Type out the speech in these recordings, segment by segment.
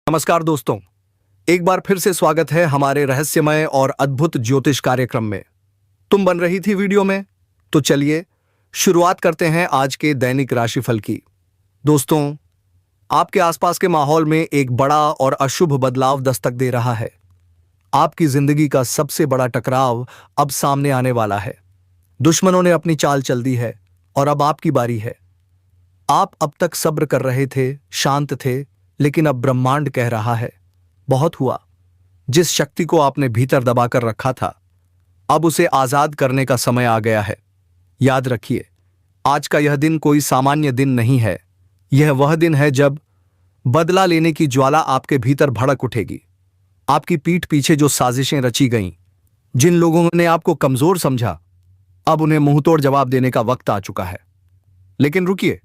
नमस्कार दोस्तों, एक बार फिर से स्वागत है हमारे रहस्यमय और अद्भुत ज्योतिष कार्यक्रम में। तुम बन रही थी वीडियो में, तो चलिए शुरुआत करते हैं आज के दैनिक राशिफल की। दोस्तों, आपके आसपास के माहौल में एक बड़ा और अशुभ बदलाव दस्तक दे रहा है। आपकी जिंदगी का सबसे बड़ा टकराव अब सामने आने वाला है। दुश्मनों ने अपनी चाल चल दी है और अब आपकी बारी है। आप अब तक सब्र कर रहे थे, शांत थे, लेकिन अब ब्रह्मांड कह रहा है, बहुत हुआ। जिस शक्ति को आपने भीतर दबाकर रखा था, अब उसे आजाद करने का समय आ गया है। याद रखिए, आज का यह दिन कोई सामान्य दिन नहीं है। यह वह दिन है जब बदला लेने की ज्वाला आपके भीतर भड़क उठेगी। आपकी पीठ पीछे जो साजिशें रची गईं, जिन लोगों ने आपको कमजोर समझा, अब उन्हें मुंहतोड़ जवाब देने का वक्त आ चुका है। लेकिन रुकिए,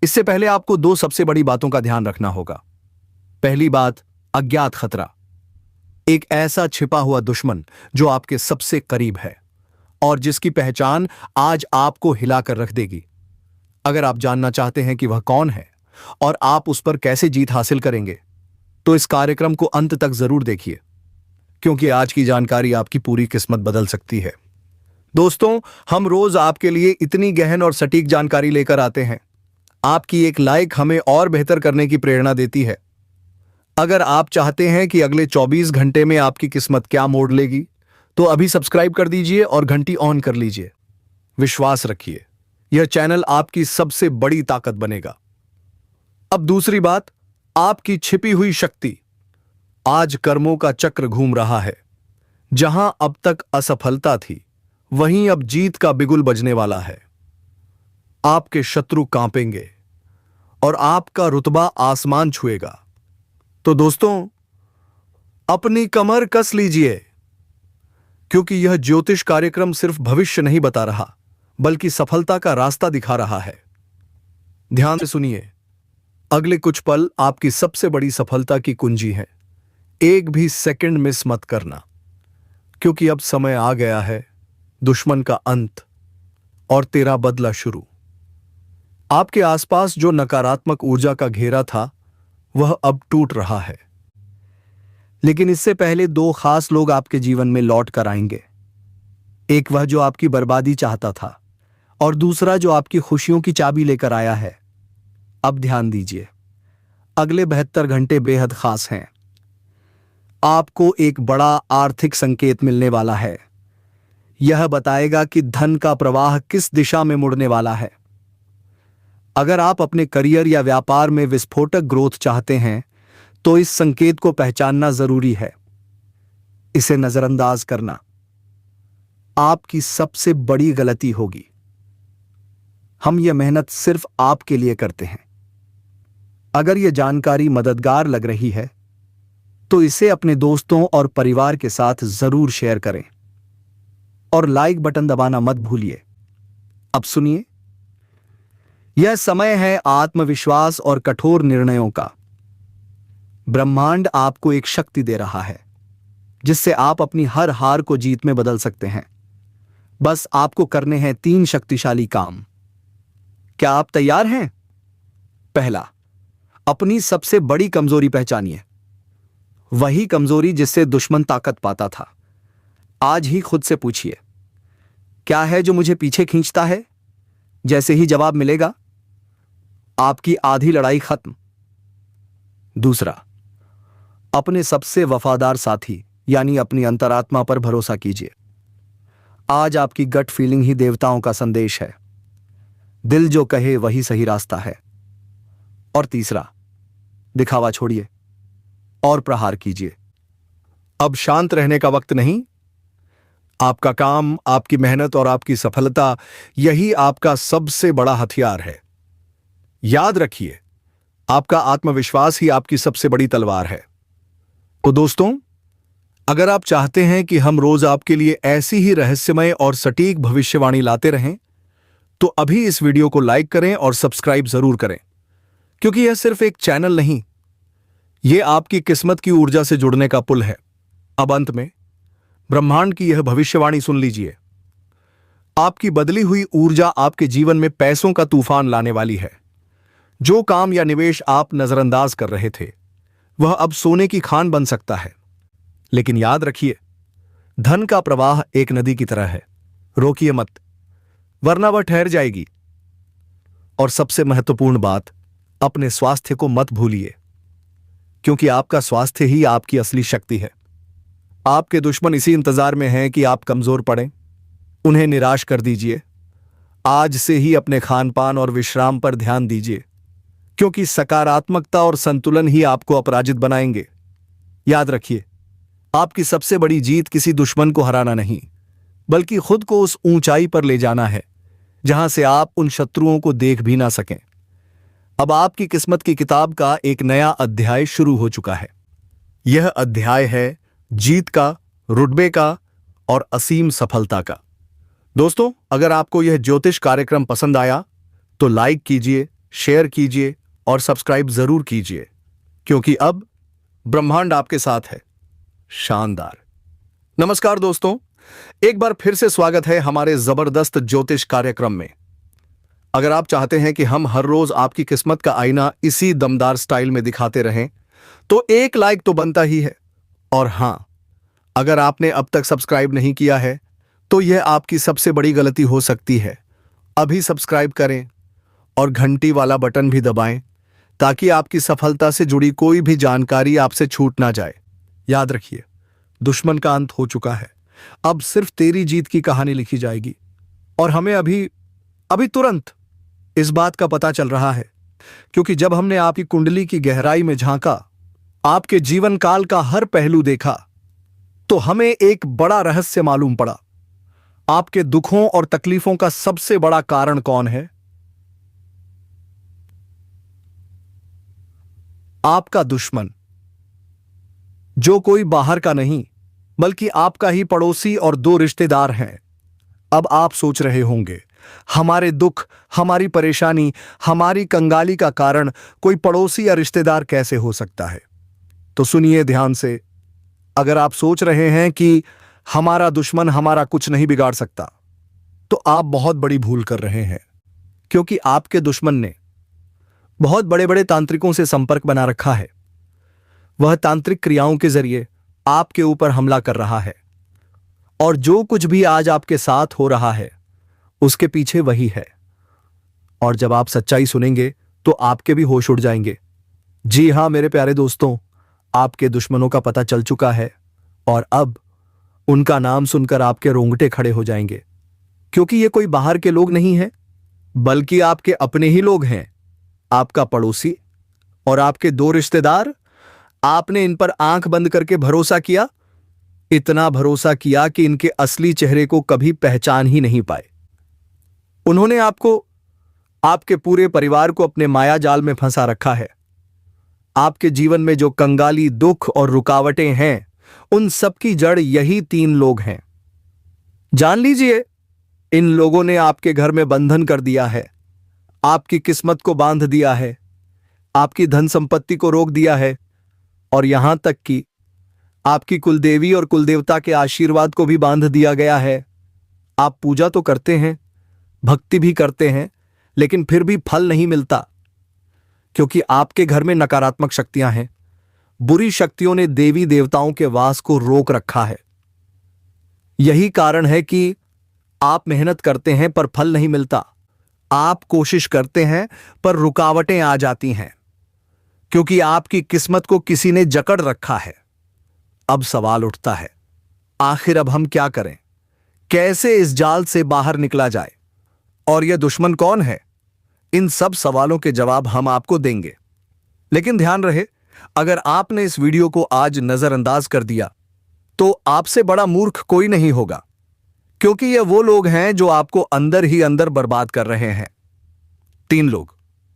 इससे पहले आपको दो सबसे बड़ी बातों का ध्यान रखना होगा। पहली बात, अज्ञात खतरा। एक ऐसा छिपा हुआ दुश्मन जो आपके सबसे करीब है और जिसकी पहचान आज आपको हिलाकर रख देगी। अगर आप जानना चाहते हैं कि वह कौन है और आप उस पर कैसे जीत हासिल करेंगे, तो इस कार्यक्रम को अंत तक जरूर देखिए, क्योंकि आज की जानकारी आपकी पूरी किस्मत बदल सकती है। दोस्तों, हम रोज आपके लिए इतनी गहन और सटीक जानकारी लेकर आते हैं। आपकी एक लाइक हमें और बेहतर करने की प्रेरणा देती है। अगर आप चाहते हैं कि अगले 24 घंटे में आपकी किस्मत क्या मोड़ लेगी, तो अभी सब्सक्राइब कर दीजिए और घंटी ऑन कर लीजिए। विश्वास रखिए, यह चैनल आपकी सबसे बड़ी ताकत बनेगा। अब दूसरी बात, आपकी छिपी हुई शक्ति। आज कर्मों का चक्र घूम रहा है। जहां अब तक असफलता थी, वहीं अब जीत का बिगुल बजने वाला है। आपके शत्रु कांपेंगे और आपका रुतबा आसमान छुएगा। तो दोस्तों, अपनी कमर कस लीजिए, क्योंकि यह ज्योतिष कार्यक्रम सिर्फ भविष्य नहीं बता रहा, बल्कि सफलता का रास्ता दिखा रहा है। ध्यान से सुनिए, अगले कुछ पल आपकी सबसे बड़ी सफलता की कुंजी है। एक भी सेकंड मिस मत करना, क्योंकि अब समय आ गया है दुश्मन का अंत और तेरा बदला शुरू। आपके आसपास जो नकारात्मक ऊर्जा का घेरा था, वह अब टूट रहा है। लेकिन इससे पहले दो खास लोग आपके जीवन में लौट कर आएंगे। एक वह जो आपकी बर्बादी चाहता था, और दूसरा जो आपकी खुशियों की चाबी लेकर आया है। अब ध्यान दीजिए, अगले 72 घंटे बेहद खास हैं। आपको एक बड़ा आर्थिक संकेत मिलने वाला है। यह बताएगा कि धन का प्रवाह किस दिशा में मुड़ने वाला है। अगर आप अपने करियर या व्यापार में विस्फोटक ग्रोथ चाहते हैं, तो इस संकेत को पहचानना जरूरी है। इसे नजरअंदाज करना आपकी सबसे बड़ी गलती होगी। हम यह मेहनत सिर्फ आपके लिए करते हैं। अगर यह जानकारी मददगार लग रही है, तो इसे अपने दोस्तों और परिवार के साथ जरूर शेयर करें और लाइक बटन दबाना मत भूलिए। अब सुनिए, यह समय है आत्मविश्वास और कठोर निर्णयों का। ब्रह्मांड आपको एक शक्ति दे रहा है, जिससे आप अपनी हर हार को जीत में बदल सकते हैं। बस आपको करने हैं 3 शक्तिशाली काम। क्या आप तैयार हैं? पहला, अपनी सबसे बड़ी कमजोरी पहचानिए। वही कमजोरी जिससे दुश्मन ताकत पाता था। आज ही खुद से पूछिए, क्या है जो मुझे पीछे खींचता है? जैसे ही जवाब मिलेगा, आपकी आधी लड़ाई खत्म। दूसरा, अपने सबसे वफादार साथी यानी अपनी अंतरात्मा पर भरोसा कीजिए। आज आपकी गट फीलिंग ही देवताओं का संदेश है। दिल जो कहे वही सही रास्ता है। और तीसरा, दिखावा छोड़िए और प्रहार कीजिए। अब शांत रहने का वक्त नहीं। आपका काम, आपकी मेहनत और आपकी सफलता, यही आपका सबसे बड़ा हथियार है। याद रखिए, आपका आत्मविश्वास ही आपकी सबसे बड़ी तलवार है। तो दोस्तों, अगर आप चाहते हैं कि हम रोज आपके लिए ऐसी ही रहस्यमय और सटीक भविष्यवाणी लाते रहें, तो अभी इस वीडियो को लाइक करें और सब्सक्राइब जरूर करें, क्योंकि यह सिर्फ एक चैनल नहीं, यह आपकी किस्मत की ऊर्जा से जुड़ने का पुल है। अब अंत में ब्रह्मांड की यह भविष्यवाणी सुन लीजिए। आपकी बदली हुई ऊर्जा आपके जीवन में पैसों का तूफान लाने वाली है। जो काम या निवेश आप नजरअंदाज कर रहे थे, वह अब सोने की खान बन सकता है। लेकिन याद रखिए, धन का प्रवाह एक नदी की तरह है, रोकिए मत, वरना वह ठहर जाएगी। और सबसे महत्वपूर्ण बात, अपने स्वास्थ्य को मत भूलिए, क्योंकि आपका स्वास्थ्य ही आपकी असली शक्ति है। आपके दुश्मन इसी इंतजार में हैं कि आप कमजोर पड़ें। उन्हें निराश कर दीजिए। आज से ही अपने खान पान और विश्राम पर ध्यान दीजिए, क्योंकि सकारात्मकता और संतुलन ही आपको अपराजित बनाएंगे। याद रखिए, आपकी सबसे बड़ी जीत किसी दुश्मन को हराना नहीं, बल्कि खुद को उस ऊंचाई पर ले जाना है जहां से आप उन शत्रुओं को देख भी ना सकें। अब आपकी किस्मत की किताब का एक नया अध्याय शुरू हो चुका है। यह अध्याय है जीत का, रुतबे का और असीम सफलता का। दोस्तों, अगर आपको यह ज्योतिष कार्यक्रम पसंद आया तो लाइक कीजिए, शेयर कीजिए और सब्सक्राइब जरूर कीजिए, क्योंकि अब ब्रह्मांड आपके साथ है। शानदार। नमस्कार दोस्तों, एक बार फिर से स्वागत है हमारे जबरदस्त ज्योतिष कार्यक्रम में। अगर आप चाहते हैं कि हम हर रोज आपकी किस्मत का आईना इसी दमदार स्टाइल में दिखाते रहें, तो एक लाइक तो बनता ही है। और हां, अगर आपने अब तक सब्सक्राइब नहीं किया है तो यह आपकी सबसे बड़ी गलती हो सकती है। अभी सब्सक्राइब करें और घंटी वाला बटन भी दबाएं, ताकि आपकी सफलता से जुड़ी कोई भी जानकारी आपसे छूट ना जाए। याद रखिए, दुश्मन का अंत हो चुका है। अब सिर्फ तेरी जीत की कहानी लिखी जाएगी। और हमें अभी तुरंत इस बात का पता चल रहा है, क्योंकि जब हमने आपकी कुंडली की गहराई में झांका, आपके जीवन काल का हर पहलू देखा, तो हमें एक बड़ा रहस्य मालूम पड़ा। आपके दुखों और तकलीफों का सबसे बड़ा कारण कौन है? आपका दुश्मन, जो कोई बाहर का नहीं, बल्कि आपका ही पड़ोसी और दो रिश्तेदार हैं। अब आप सोच रहे होंगे, हमारे दुख, हमारी परेशानी, हमारी कंगाली का कारण कोई पड़ोसी या रिश्तेदार कैसे हो सकता है? तो सुनिए ध्यान से। अगर आप सोच रहे हैं कि हमारा दुश्मन हमारा कुछ नहीं बिगाड़ सकता, तो आप बहुत बड़ी भूल कर रहे हैं, क्योंकि आपके दुश्मन ने बहुत बड़े बड़े तांत्रिकों से संपर्क बना रखा है। वह तांत्रिक क्रियाओं के जरिए आपके ऊपर हमला कर रहा है। और जो कुछ भी आज आपके साथ हो रहा है, उसके पीछे वही है। और जब आप सच्चाई सुनेंगे तो आपके भी होश उड़ जाएंगे। जी हां मेरे प्यारे दोस्तों, आपके दुश्मनों का पता चल चुका है, और अब उनका नाम सुनकर आपके रोंगटे खड़े हो जाएंगे, क्योंकि ये कोई बाहर के लोग नहीं हैं, बल्कि आपके अपने ही लोग हैं। आपका पड़ोसी और आपके दो रिश्तेदार। आपने इन पर आंख बंद करके भरोसा किया, इतना भरोसा किया कि इनके असली चेहरे को कभी पहचान ही नहीं पाए। उन्होंने आपको, आपके पूरे परिवार को अपने माया जाल में फंसा रखा है। आपके जीवन में जो कंगाली, दुख और रुकावटें हैं, उन सब की जड़ यही तीन लोग हैं। जान लीजिए, इन लोगों ने आपके घर में बंधन कर दिया है, आपकी किस्मत को बांध दिया है, आपकी धन संपत्ति को रोक दिया है, और यहां तक कि आपकी कुलदेवी और कुलदेवता के आशीर्वाद को भी बांध दिया गया है। आप पूजा तो करते हैं, भक्ति भी करते हैं, लेकिन फिर भी फल नहीं मिलता, क्योंकि आपके घर में नकारात्मक शक्तियां हैं। बुरी शक्तियों ने देवी देवताओं के वास को रोक रखा है। यही कारण है कि आप मेहनत करते हैं पर फल नहीं मिलता। आप कोशिश करते हैं पर रुकावटें आ जाती हैं, क्योंकि आपकी किस्मत को किसी ने जकड़ रखा है। अब सवाल उठता है, आखिर अब हम क्या करें? कैसे इस जाल से बाहर निकला जाए? और यह दुश्मन कौन है? इन सब सवालों के जवाब हम आपको देंगे। लेकिन ध्यान रहे, अगर आपने इस वीडियो को आज नजरअंदाज कर दिया, तो आपसे बड़ा मूर्ख कोई नहीं होगा, क्योंकि ये वो लोग हैं जो आपको अंदर ही अंदर बर्बाद कर रहे हैं। तीन लोग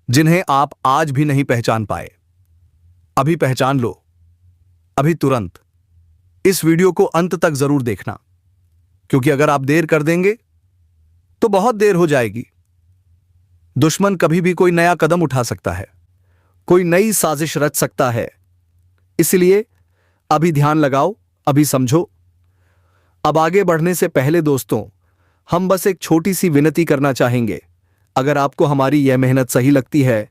जिन्हें आप आज भी नहीं पहचान पाए। अभी पहचान लो, अभी तुरंत। इस वीडियो को अंत तक जरूर देखना, क्योंकि अगर आप देर कर देंगे तो बहुत देर हो जाएगी। दुश्मन कभी भी कोई नया कदम उठा सकता है, कोई नई साजिश रच सकता है। इसलिए अभी ध्यान लगाओ, अभी समझो। अब आगे बढ़ने से पहले दोस्तों, हम बस एक छोटी सी विनती करना चाहेंगे। अगर आपको हमारी यह मेहनत सही लगती है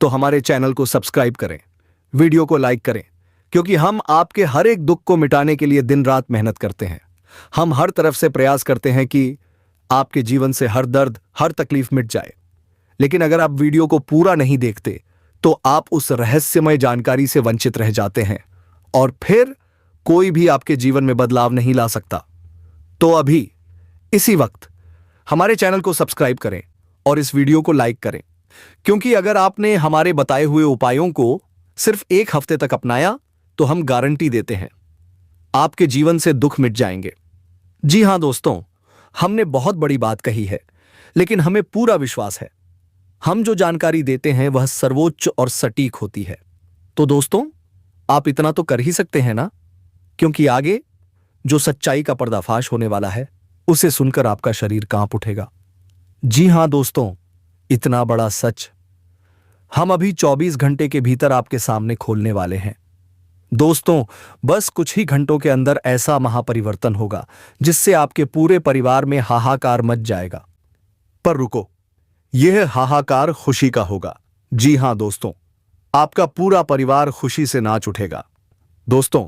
तो हमारे चैनल को सब्सक्राइब करें, वीडियो को लाइक करें, क्योंकि हम आपके हर एक दुख को मिटाने के लिए दिन रात मेहनत करते हैं। हम हर तरफ से प्रयास करते हैं कि आपके जीवन से हर दर्द, हर तकलीफ मिट जाए। लेकिन अगर आप वीडियो को पूरा नहीं देखते तो आप उस रहस्यमय जानकारी से वंचित रह जाते हैं और फिर कोई भी आपके जीवन में बदलाव नहीं ला सकता। तो अभी इसी वक्त हमारे चैनल को सब्सक्राइब करें और इस वीडियो को लाइक करें, क्योंकि अगर आपने हमारे बताए हुए उपायों को सिर्फ 1 हफ्ते तक अपनाया तो हम गारंटी देते हैं आपके जीवन से दुख मिट जाएंगे। जी हां दोस्तों, हमने बहुत बड़ी बात कही है, लेकिन हमें पूरा विश्वास है हम जो जानकारी देते हैं वह सर्वोच्च और सटीक होती है। तो दोस्तों, आप इतना तो कर ही सकते हैं ना, क्योंकि आगे जो सच्चाई का पर्दाफाश होने वाला है उसे सुनकर आपका शरीर कांप उठेगा। जी हां दोस्तों, इतना बड़ा सच हम अभी 24 घंटे के भीतर आपके सामने खोलने वाले हैं। दोस्तों, बस कुछ ही घंटों के अंदर ऐसा महापरिवर्तन होगा जिससे आपके पूरे परिवार में हाहाकार मच जाएगा। पर रुको, यह हाहाकार खुशी का होगा। जी हां दोस्तों, आपका पूरा परिवार खुशी से नाच उठेगा। दोस्तों,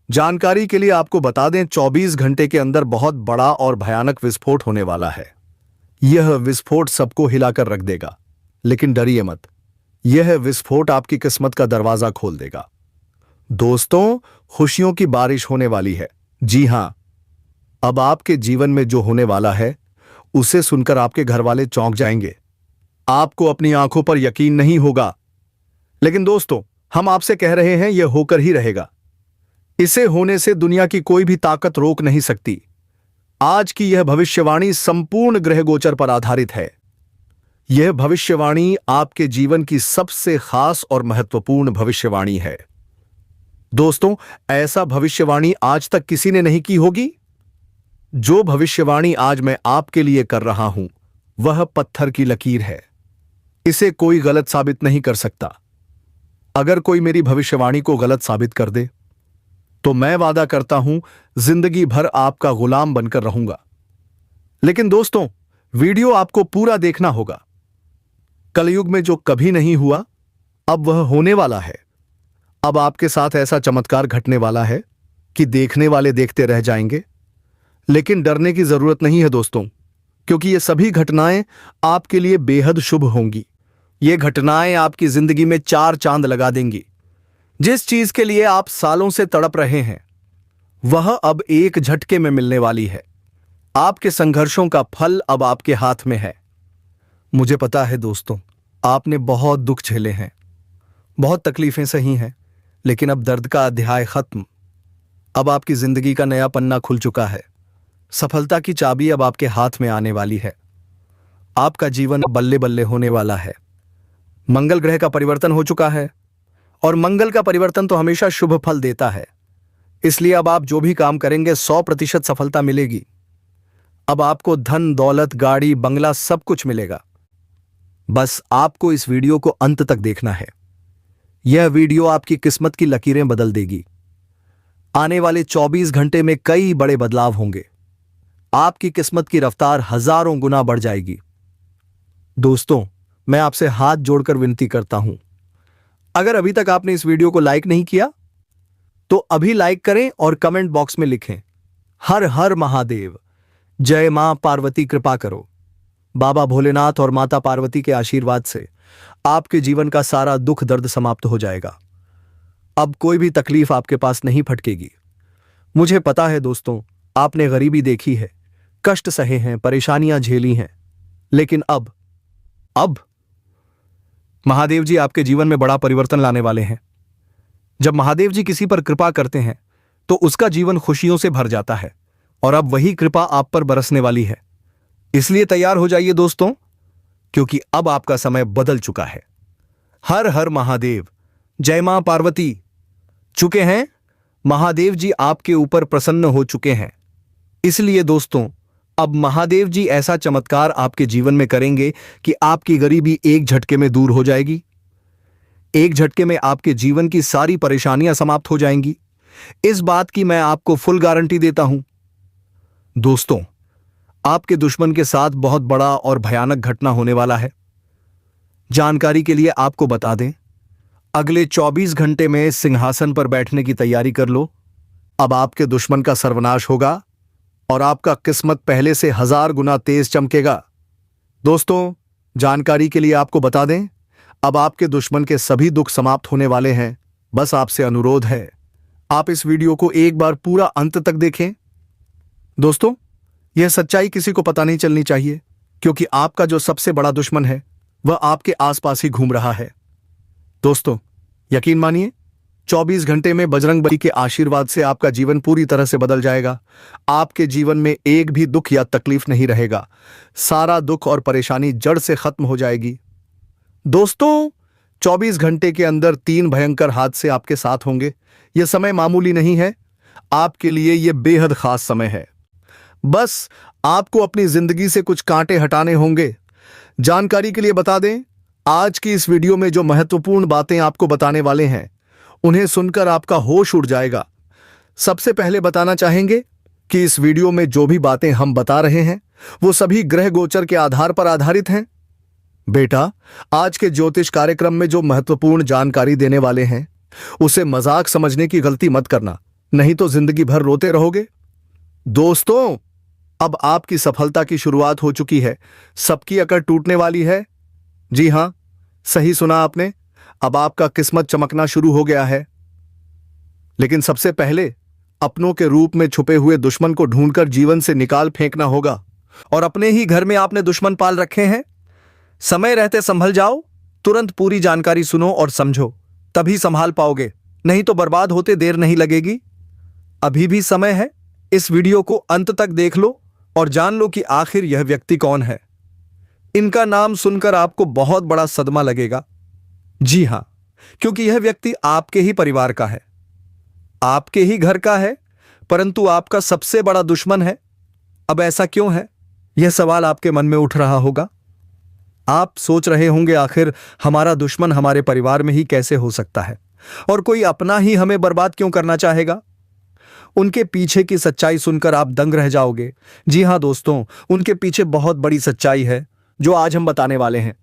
जानकारी के लिए आपको बता दें, 24 घंटे के अंदर बहुत बड़ा और भयानक विस्फोट होने वाला है। यह विस्फोट सबको हिलाकर रख देगा, लेकिन डरिए मत, यह विस्फोट आपकी किस्मत का दरवाजा खोल देगा। दोस्तों, खुशियों की बारिश होने वाली है। जी हां, अब आपके जीवन में जो होने वाला है उसे सुनकर आपके घर वाले चौंक जाएंगे। आपको अपनी आंखों पर यकीन नहीं होगा, लेकिन दोस्तों, हम आपसे कह रहे हैं यह होकर ही रहेगा। इसे होने से दुनिया की कोई भी ताकत रोक नहीं सकती। आज की यह भविष्यवाणी संपूर्ण ग्रह गोचर पर आधारित है। यह भविष्यवाणी आपके जीवन की सबसे खास और महत्वपूर्ण भविष्यवाणी है। दोस्तों, ऐसा भविष्यवाणी आज तक किसी ने नहीं की होगी। जो भविष्यवाणी आज मैं आपके लिए कर रहा हूं वह पत्थर की लकीर है। इसे कोई गलत साबित नहीं कर सकता। अगर कोई मेरी भविष्यवाणी को गलत साबित कर दे तो मैं वादा करता हूं जिंदगी भर आपका गुलाम बनकर रहूंगा। लेकिन दोस्तों, वीडियो आपको पूरा देखना होगा। कलयुग में जो कभी नहीं हुआ अब वह होने वाला है। अब आपके साथ ऐसा चमत्कार घटने वाला है कि देखने वाले देखते रह जाएंगे। लेकिन डरने की जरूरत नहीं है दोस्तों, क्योंकि ये सभी घटनाएं आपके लिए बेहद शुभ होंगी। ये घटनाएं आपकी जिंदगी में 4 चांद लगा देंगी। जिस चीज के लिए आप सालों से तड़प रहे हैं वह अब एक झटके में मिलने वाली है। आपके संघर्षों का फल अब आपके हाथ में है। मुझे पता है दोस्तों, आपने बहुत दुख झेले हैं, बहुत तकलीफें सही हैं, लेकिन अब दर्द का अध्याय खत्म। अब आपकी जिंदगी का नया पन्ना खुल चुका है। सफलता की चाबी अब आपके हाथ में आने वाली है। आपका जीवन बल्ले बल्ले होने वाला है। मंगल ग्रह का परिवर्तन हो चुका है और मंगल का परिवर्तन तो हमेशा शुभ फल देता है। इसलिए अब आप जो भी काम करेंगे 100% सफलता मिलेगी। अब आपको धन, दौलत, गाड़ी, बंगला सब कुछ मिलेगा। बस आपको इस वीडियो को अंत तक देखना है। यह वीडियो आपकी किस्मत की लकीरें बदल देगी। आने वाले 24 घंटे में कई बड़े बदलाव होंगे। आपकी किस्मत की रफ्तार हजारों गुना बढ़ जाएगी। दोस्तों, मैं आपसे हाथ जोड़कर विनती करता हूं, अगर अभी तक आपने इस वीडियो को लाइक नहीं किया तो अभी लाइक करें और कमेंट बॉक्स में लिखें, हर हर महादेव, जय मां पार्वती कृपा करो। बाबा भोलेनाथ और माता पार्वती के आशीर्वाद से आपके जीवन का सारा दुख दर्द समाप्त हो जाएगा। अब कोई भी तकलीफ आपके पास नहीं फटकेगी। मुझे पता है दोस्तों, आपने गरीबी देखी है, कष्ट सहे हैं, परेशानियां झेली हैं, लेकिन अब महादेव जी आपके जीवन में बड़ा परिवर्तन लाने वाले हैं। जब महादेव जी किसी पर कृपा करते हैं तो उसका जीवन खुशियों से भर जाता है और अब वही कृपा आप पर बरसने वाली है। इसलिए तैयार हो जाइए दोस्तों, क्योंकि अब आपका समय बदल चुका है। हर हर महादेव, जय मां पार्वती। चुके हैं, महादेव जी आपके ऊपर प्रसन्न हो चुके हैं। इसलिए दोस्तों, अब महादेव जी ऐसा चमत्कार आपके जीवन में करेंगे कि आपकी गरीबी एक झटके में दूर हो जाएगी। एक झटके में आपके जीवन की सारी परेशानियां समाप्त हो जाएंगी। इस बात की मैं आपको फुल गारंटी देता हूं। दोस्तों, आपके दुश्मन के साथ बहुत बड़ा और भयानक घटना होने वाला है। जानकारी के लिए आपको बता दें, अगले 24 घंटे में सिंहासन पर बैठने की तैयारी कर लो। अब आपके दुश्मन का सर्वनाश होगा और आपका किस्मत पहले से 1000 गुना तेज चमकेगा। दोस्तों, जानकारी के लिए आपको बता दें, अब आपके दुश्मन के सभी दुख समाप्त होने वाले हैं। बस आपसे अनुरोध है, आप इस वीडियो को एक बार पूरा अंत तक देखें। दोस्तों, यह सच्चाई किसी को पता नहीं चलनी चाहिए, क्योंकि आपका जो सबसे बड़ा दुश्मन है वह आपके आसपास ही घूम रहा है। दोस्तों, यकीन मानिए, 24 घंटे में बजरंगबली के आशीर्वाद से आपका जीवन पूरी तरह से बदल जाएगा। आपके जीवन में एक भी दुख या तकलीफ नहीं रहेगा। सारा दुख और परेशानी जड़ से खत्म हो जाएगी। दोस्तों, 24 घंटे के अंदर 3 भयंकर हादसे आपके साथ होंगे। यह समय मामूली नहीं है, आपके लिए यह बेहद खास समय है। बस आपको अपनी जिंदगी से कुछ कांटे हटाने होंगे। जानकारी के लिए बता दें, आज की इस वीडियो में जो महत्वपूर्ण बातें आपको बताने वाले हैं, उन्हें सुनकर आपका होश उड़ जाएगा। सबसे पहले बताना चाहेंगे कि इस वीडियो में जो भी बातें हम बता रहे हैं वो सभी ग्रह गोचर के आधार पर आधारित हैं। बेटा, आज के ज्योतिष कार्यक्रम में जो महत्वपूर्ण जानकारी देने वाले हैं उसे मजाक समझने की गलती मत करना, नहीं तो जिंदगी भर रोते रहोगे। दोस्तों, अब आपकी सफलता की शुरुआत हो चुकी है। सबकी अकड़ टूटने वाली है। जी हां, सही सुना आपने। अब आपका किस्मत चमकना शुरू हो गया है। लेकिन सबसे पहले अपनों के रूप में छुपे हुए दुश्मन को ढूंढकर जीवन से निकाल फेंकना होगा। और अपने ही घर में आपने दुश्मन पाल रखे हैं। समय रहते संभल जाओ, तुरंत पूरी जानकारी सुनो और समझो, तभी संभाल पाओगे, नहीं तो बर्बाद होते देर नहीं लगेगी। अभी भी समय है, इस वीडियो को अंत तक देख लो और जान लो कि आखिर यह व्यक्ति कौन है। इनका नाम सुनकर आपको बहुत बड़ा सदमा लगेगा। जी हां, क्योंकि यह व्यक्ति आपके ही परिवार का है, आपके ही घर का है, परंतु आपका सबसे बड़ा दुश्मन है। अब ऐसा क्यों है, यह सवाल आपके मन में उठ रहा होगा। आप सोच रहे होंगे, आखिर हमारा दुश्मन हमारे परिवार में ही कैसे हो सकता है और कोई अपना ही हमें बर्बाद क्यों करना चाहेगा। उनके पीछे की सच्चाई सुनकर आप दंग रह जाओगे। जी हां दोस्तों, उनके पीछे बहुत बड़ी सच्चाई है जो आज हम बताने वाले हैं।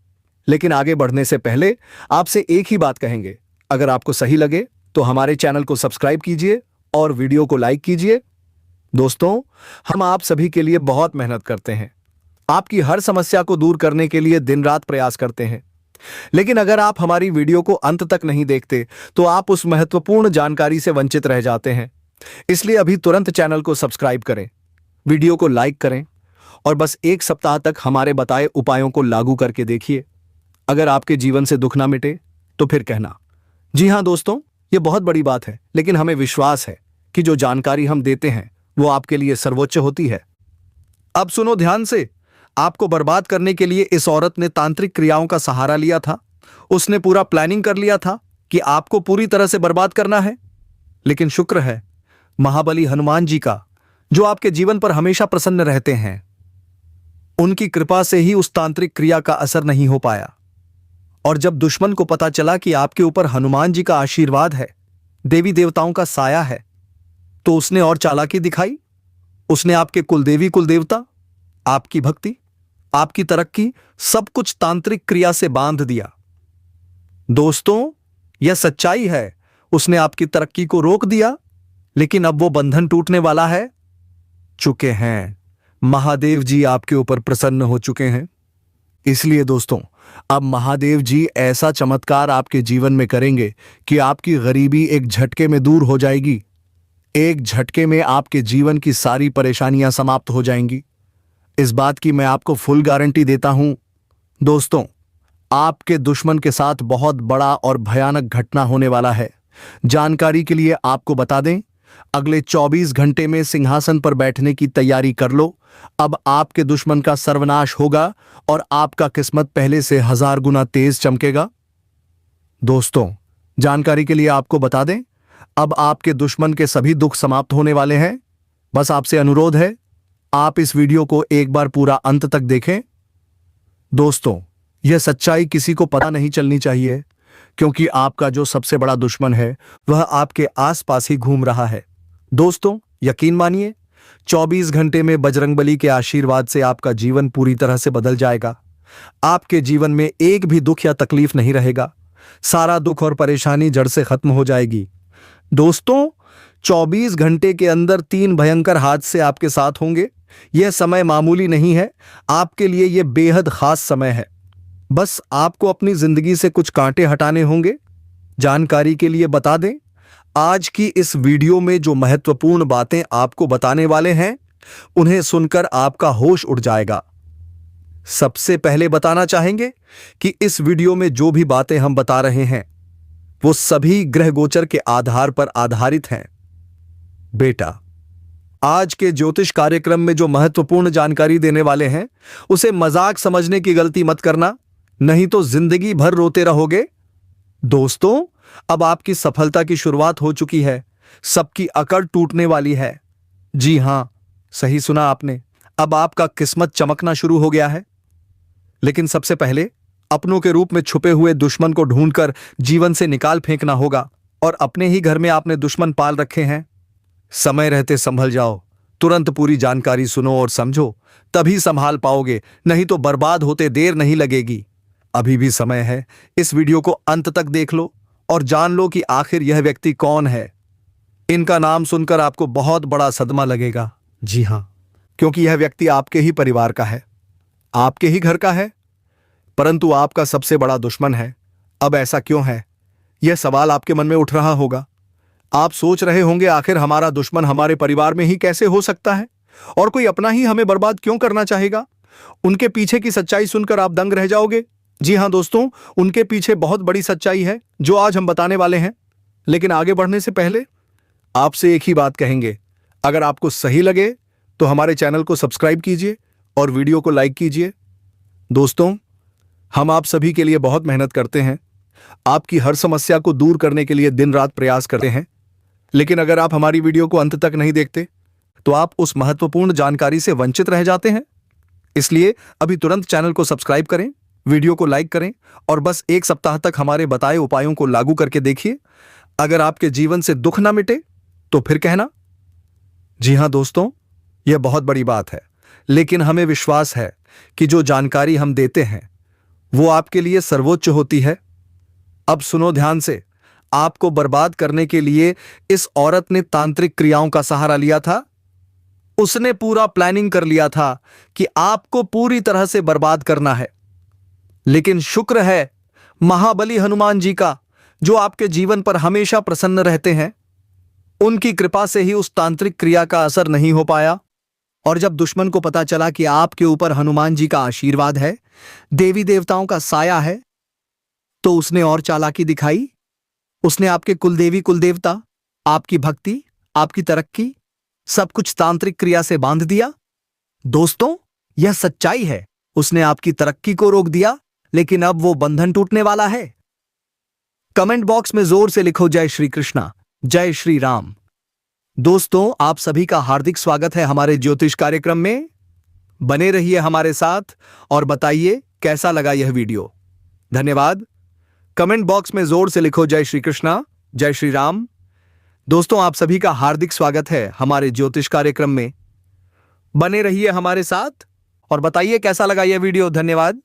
लेकिन आगे बढ़ने से पहले आपसे एक ही बात कहेंगे, अगर आपको सही लगे तो हमारे चैनल को सब्सक्राइब कीजिए और वीडियो को लाइक कीजिए। दोस्तों, हम आप सभी के लिए बहुत मेहनत करते हैं, आपकी हर समस्या को दूर करने के लिए दिन रात प्रयास करते हैं। लेकिन अगर आप हमारी वीडियो को अंत तक नहीं देखते तो आप उस महत्वपूर्ण जानकारी से वंचित रह जाते हैं। इसलिए अभी तुरंत चैनल को सब्सक्राइब करें, वीडियो को लाइक करें और बस 1 सप्ताह तक हमारे बताए उपायों को लागू करके देखिए। अगर आपके जीवन से दुख ना मिटे तो फिर कहना। जी हां दोस्तों, यह बहुत बड़ी बात है, लेकिन हमें विश्वास है कि जो जानकारी हम देते हैं वो आपके लिए सर्वोच्च होती है। अब सुनो ध्यान से। आपको बर्बाद करने के लिए इस औरत ने तांत्रिक क्रियाओं का सहारा लिया था। उसने पूरा प्लानिंग कर लिया था कि आपको पूरी तरह से बर्बाद करना है। लेकिन शुक्र है महाबली हनुमान जी का, जो आपके जीवन पर हमेशा प्रसन्न रहते हैं। उनकी कृपा से ही उस तांत्रिक क्रिया का असर नहीं हो पाया। और जब दुश्मन को पता चला कि आपके ऊपर हनुमान जी का आशीर्वाद है, देवी देवताओं का साया है, तो उसने और चालाकी दिखाई। उसने आपके कुलदेवी कुलदेवता, आपकी भक्ति, आपकी तरक्की, सब कुछ तांत्रिक क्रिया से बांध दिया। दोस्तों, यह सच्चाई है। उसने आपकी तरक्की को रोक दिया, लेकिन अब वो बंधन टूटने वाला है। चुके हैं, महादेव जी आपके ऊपर प्रसन्न हो चुके हैं। इसलिए दोस्तों, अब महादेव जी ऐसा चमत्कार आपके जीवन में करेंगे कि आपकी गरीबी एक झटके में दूर हो जाएगी। एक झटके में आपके जीवन की सारी परेशानियां समाप्त हो जाएंगी। इस बात की मैं आपको फुल गारंटी देता हूं। दोस्तों, आपके दुश्मन के साथ बहुत बड़ा और भयानक घटना होने वाला है। जानकारी के लिए आपको बता दें, अगले 24 घंटे में सिंहासन पर बैठने की तैयारी कर लो। अब आपके दुश्मन का सर्वनाश होगा और आपका किस्मत पहले से 1000 गुना तेज चमकेगा। दोस्तों, जानकारी के लिए आपको बता दें, अब आपके दुश्मन के सभी दुख समाप्त होने वाले हैं। बस आपसे अनुरोध है, आप इस वीडियो को एक बार पूरा अंत तक देखें। दोस्तों, यह सच्चाई किसी को पता नहीं चलनी चाहिए, क्योंकि आपका जो सबसे बड़ा दुश्मन है वह आपके आसपास ही घूम रहा है। दोस्तों, यकीन मानिए, 24 घंटे में बजरंगबली के आशीर्वाद से आपका जीवन पूरी तरह से बदल जाएगा। आपके जीवन में एक भी दुख या तकलीफ नहीं रहेगा। सारा दुख और परेशानी जड़ से खत्म हो जाएगी। दोस्तों, 24 घंटे के अंदर 3 भयंकर हादसे आपके साथ होंगे। यह समय मामूली नहीं है, आपके लिए यह बेहद खास समय है। बस आपको अपनी जिंदगी से कुछ कांटे हटाने होंगे। जानकारी के लिए बता दें, आज की इस वीडियो में जो महत्वपूर्ण बातें आपको बताने वाले हैं, उन्हें सुनकर आपका होश उड़ जाएगा। सबसे पहले बताना चाहेंगे कि इस वीडियो में जो भी बातें हम बता रहे हैं, वो सभी ग्रह गोचर के आधार पर आधारित हैं। बेटा, आज के ज्योतिष कार्यक्रम में जो महत्वपूर्ण जानकारी देने वाले हैं, उसे मजाक समझने की गलती मत करना, नहीं तो जिंदगी भर रोते रहोगे। दोस्तों, अब आपकी सफलता की शुरुआत हो चुकी है। सबकी अकड़ टूटने वाली है। जी हां, सही सुना आपने। अब आपका किस्मत चमकना शुरू हो गया है। लेकिन सबसे पहले अपनों के रूप में छुपे हुए दुश्मन को ढूंढकर जीवन से निकाल फेंकना होगा। और अपने ही घर में आपने दुश्मन पाल रखे हैं। समय रहते संभल जाओ, तुरंत पूरी जानकारी सुनो और समझो, तभी संभाल पाओगे, नहीं तो बर्बाद होते देर नहीं लगेगी। अभी भी समय है। इस वीडियो को अंत तक देख लो और जान लो कि आखिर यह व्यक्ति कौन है। इनका नाम सुनकर आपको बहुत बड़ा सदमा लगेगा। जी हां, क्योंकि यह व्यक्ति आपके ही परिवार का है, आपके ही घर का है, परंतु आपका सबसे बड़ा दुश्मन है। अब ऐसा क्यों है? यह सवाल आपके मन में उठ रहा होगा। आप सोच रहे होंगे, आखिर हमारा दुश्मन हमारे परिवार में ही कैसे हो सकता है और कोई अपना ही हमें बर्बाद क्यों करना चाहेगा? उनके पीछे की सच्चाई सुनकर आप दंग रह जाओगे। जी हां दोस्तों, उनके पीछे बहुत बड़ी सच्चाई है जो आज हम बताने वाले हैं। लेकिन आगे बढ़ने से पहले आपसे एक ही बात कहेंगे, अगर आपको सही लगे तो हमारे चैनल को सब्सक्राइब कीजिए और वीडियो को लाइक कीजिए। दोस्तों, हम आप सभी के लिए बहुत मेहनत करते हैं, आपकी हर समस्या को दूर करने के लिए दिन रात प्रयास करते हैं। लेकिन अगर आप हमारी वीडियो को अंत तक नहीं देखते तो आप उस महत्वपूर्ण जानकारी से वंचित रह जाते हैं। इसलिए अभी तुरंत चैनल को सब्सक्राइब करें, वीडियो को लाइक करें और बस 1 सप्ताह तक हमारे बताए उपायों को लागू करके देखिए। अगर आपके जीवन से दुख ना मिटे तो फिर कहना। जी हां दोस्तों, यह बहुत बड़ी बात है, लेकिन हमें विश्वास है कि जो जानकारी हम देते हैं वो आपके लिए सर्वोच्च होती है। अब सुनो ध्यान से। आपको बर्बाद करने के लिए इस औरत ने तांत्रिक क्रियाओं का सहारा लिया था। उसने पूरा प्लानिंग कर लिया था कि आपको पूरी तरह से बर्बाद करना है। लेकिन शुक्र है महाबली हनुमान जी का, जो आपके जीवन पर हमेशा प्रसन्न रहते हैं। उनकी कृपा से ही उस तांत्रिक क्रिया का असर नहीं हो पाया। और जब दुश्मन को पता चला कि आपके ऊपर हनुमान जी का आशीर्वाद है, देवी देवताओं का साया है, तो उसने और चालाकी दिखाई। उसने आपके कुलदेवी कुलदेवता, आपकी भक्ति, आपकी तरक्की, सब कुछ तांत्रिक क्रिया से बांध दिया। दोस्तों, यह सच्चाई है। उसने आपकी तरक्की को रोक दिया, लेकिन अब वो बंधन टूटने वाला है। कमेंट बॉक्स में जोर से लिखो, जय श्री कृष्णा, जय श्री राम। दोस्तों, आप सभी का हार्दिक स्वागत है हमारे ज्योतिष कार्यक्रम में। बने रहिए हमारे साथ और बताइए कैसा लगा यह वीडियो। धन्यवाद। कमेंट बॉक्स में जोर से लिखो, जय श्री कृष्णा, जय श्री राम। दोस्तों, आप सभी का हार्दिक स्वागत है हमारे ज्योतिष कार्यक्रम में। बने रहिए हमारे साथ और बताइए कैसा लगा यह वीडियो। धन्यवाद।